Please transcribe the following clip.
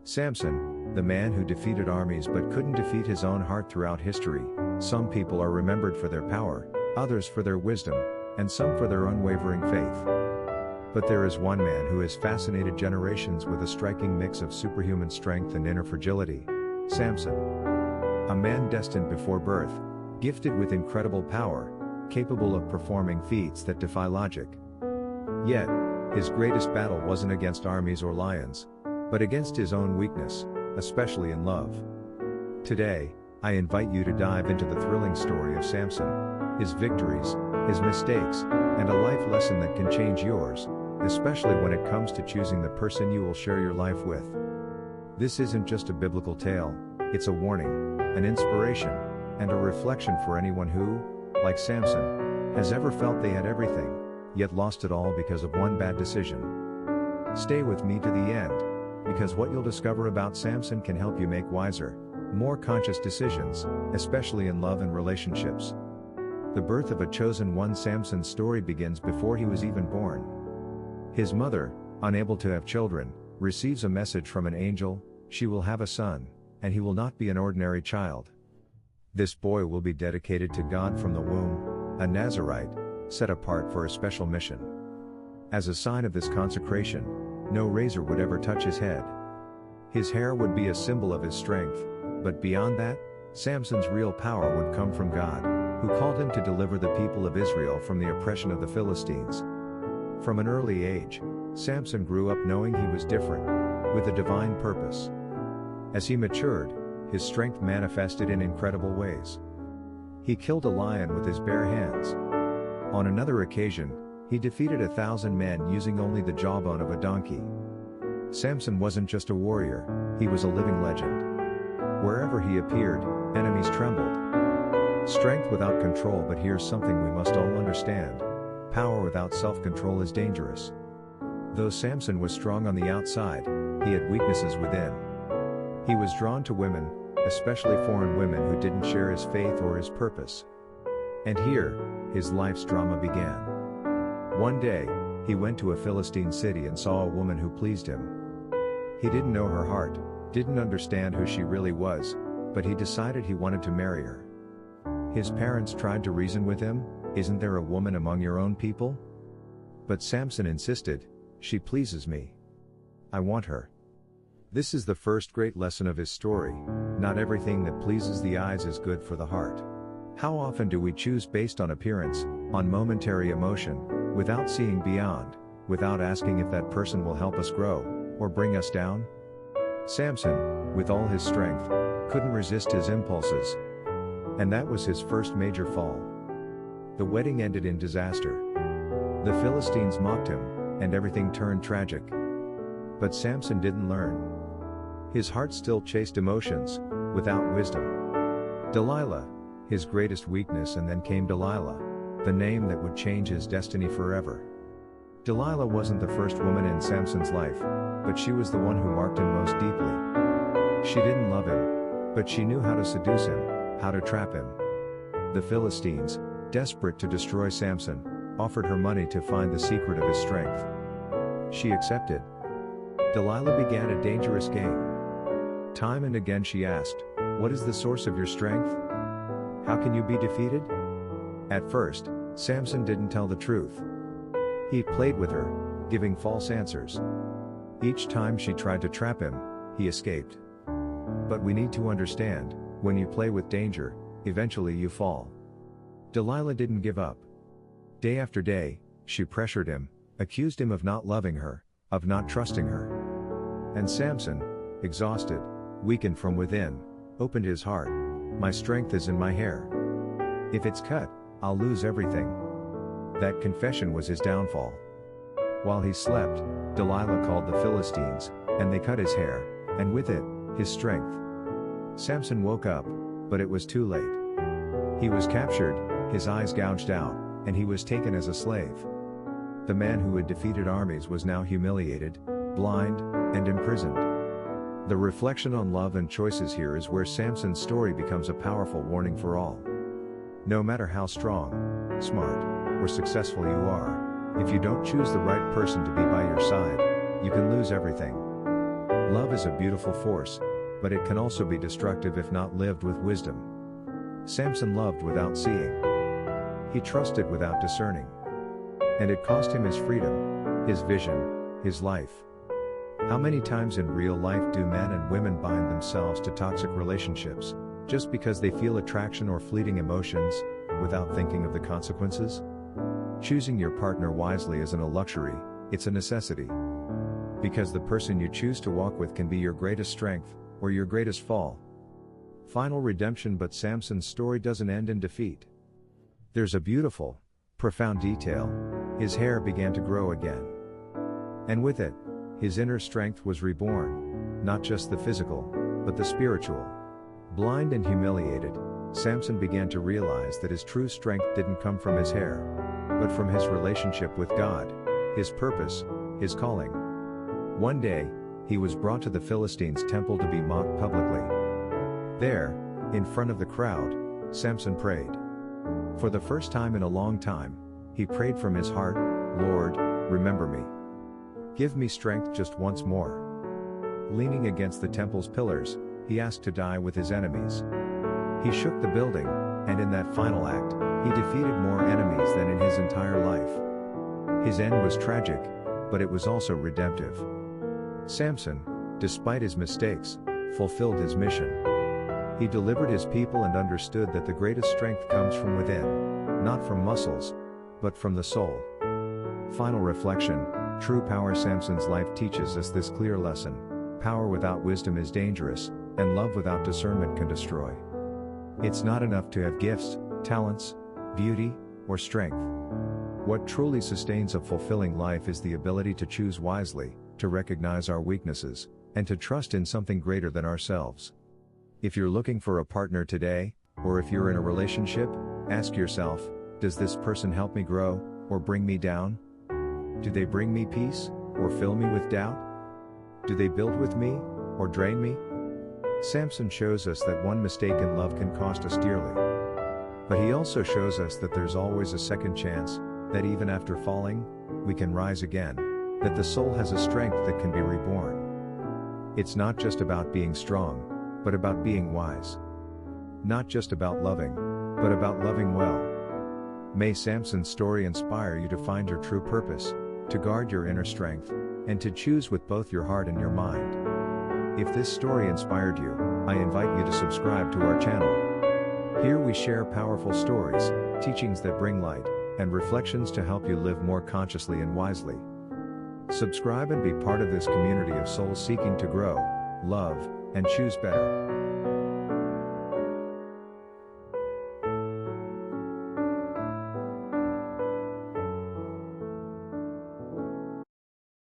Samson, the man who defeated armies but couldn't defeat his own heart. Throughout history, some people are remembered for their power, others for their wisdom, and some for their unwavering faith. But there is one man who has fascinated generations with a striking mix of superhuman strength and inner fragility: Samson. A man destined before birth, gifted with incredible power, capable of performing feats that defy logic. Yet, his greatest battle wasn't against armies or lions, but against his own weakness, especially in love. Today, I invite you to dive into the thrilling story of Samson, his victories, his mistakes, and a life lesson that can change yours, especially when it comes to choosing the person you will share your life with. This isn't just a biblical tale, it's a warning, an inspiration, and a reflection for anyone who, like Samson, has ever felt they had everything, yet lost it all because of one bad decision. Stay with me to the end, because what you'll discover about Samson can help you make wiser, more conscious decisions, especially in love and relationships. The birth of a chosen one. Samson's story begins before he was even born. His mother, unable to have children, receives a message from an angel: she will have a son, and he will not be an ordinary child. This boy will be dedicated to God from the womb, a Nazarite, set apart for a special mission. As a sign of this consecration, no razor would ever touch his head. His hair would be a symbol of his strength, but beyond that, Samson's real power would come from God, who called him to deliver the people of Israel from the oppression of the Philistines. From an early age, Samson grew up knowing he was different, with a divine purpose. As he matured, his strength manifested in incredible ways. He killed a lion with his bare hands. On another occasion, he defeated 1,000 men using only the jawbone of a donkey. Samson wasn't just a warrior, he was a living legend. Wherever he appeared, enemies trembled. Strength without control. But here's something we must all understand: power without self-control is dangerous. Though Samson was strong on the outside, he had weaknesses within. He was drawn to women, especially foreign women who didn't share his faith or his purpose. And here, his life's drama began. One day, he went to a Philistine city and saw a woman who pleased him. He didn't know her heart, didn't understand who she really was, but he decided he wanted to marry her. His parents tried to reason with him: isn't there a woman among your own people? But Samson insisted: she pleases me. I want her. This is the first great lesson of his story: not everything that pleases the eyes is good for the heart. How often do we choose based on appearance, on momentary emotion, without seeing beyond, without asking if that person will help us grow, or bring us down? Samson, with all his strength, couldn't resist his impulses. And that was his first major fall. The wedding ended in disaster. The Philistines mocked him, and everything turned tragic. But Samson didn't learn. His heart still chased emotions, without wisdom. Delilah, his greatest weakness. And then came Delilah, the name that would change his destiny forever. Delilah wasn't the first woman in Samson's life, but she was the one who marked him most deeply. She didn't love him, but she knew how to seduce him, how to trap him. The Philistines, desperate to destroy Samson, offered her money to find the secret of his strength. She accepted. Delilah began a dangerous game. Time and again she asked, "What is the source of your strength? How can you be defeated?" At first, Samson didn't tell the truth. He played with her, giving false answers. Each time she tried to trap him, he escaped. But we need to understand, when you play with danger, eventually you fall. Delilah didn't give up. Day after day, she pressured him, accused him of not loving her, of not trusting her. And Samson, exhausted, weakened from within, opened his heart. "My strength is in my hair. If it's cut, I'll lose everything." That confession was his downfall. While he slept, Delilah called the Philistines, and they cut his hair, and with it, his strength. Samson woke up, but it was too late. He was captured, his eyes gouged out, and he was taken as a slave. The man who had defeated armies was now humiliated, blind, and imprisoned. The reflection on love and choices here is where Samson's story becomes a powerful warning for all. No matter how strong, smart, or successful you are, if you don't choose the right person to be by your side, you can lose everything. Love is a beautiful force, but it can also be destructive if not lived with wisdom. Samson loved without seeing. He trusted without discerning. And it cost him his freedom, his vision, his life. How many times in real life do men and women bind themselves to toxic relationships, just because they feel attraction or fleeting emotions, without thinking of the consequences? Choosing your partner wisely isn't a luxury, it's a necessity. Because the person you choose to walk with can be your greatest strength, or your greatest fall. Final redemption. But Samson's story doesn't end in defeat. There's a beautiful, profound detail: his hair began to grow again. And with it, his inner strength was reborn, not just the physical, but the spiritual. Blind and humiliated, Samson began to realize that his true strength didn't come from his hair, but from his relationship with God, his purpose, his calling. One day, he was brought to the Philistines' temple to be mocked publicly. There, in front of the crowd, Samson prayed. For the first time in a long time, he prayed from his heart, "Lord, remember me. Give me strength just once more." Leaning against the temple's pillars, he asked to die with his enemies. He shook the building, and in that final act, he defeated more enemies than in his entire life. His end was tragic, but it was also redemptive. Samson, despite his mistakes, fulfilled his mission. He delivered his people and understood that the greatest strength comes from within, not from muscles, but from the soul. Final reflection: true power. Samson's life teaches us this clear lesson: power without wisdom is dangerous, and love without discernment can destroy. It's not enough to have gifts, talents, beauty, or strength. What truly sustains a fulfilling life is the ability to choose wisely, to recognize our weaknesses, and to trust in something greater than ourselves. If you're looking for a partner today, or if you're in a relationship, ask yourself, does this person help me grow, or bring me down? Do they bring me peace, or fill me with doubt? Do they build with me, or drain me? Samson shows us that one mistake in love can cost us dearly. But he also shows us that there's always a second chance, that even after falling, we can rise again, that the soul has a strength that can be reborn. It's not just about being strong, but about being wise. Not just about loving, but about loving well. May Samson's story inspire you to find your true purpose, to guard your inner strength, and to choose with both your heart and your mind. If this story inspired you, I invite you to subscribe to our channel. Here we share powerful stories, teachings that bring light, and reflections to help you live more consciously and wisely. Subscribe and be part of this community of souls seeking to grow, love, and choose better.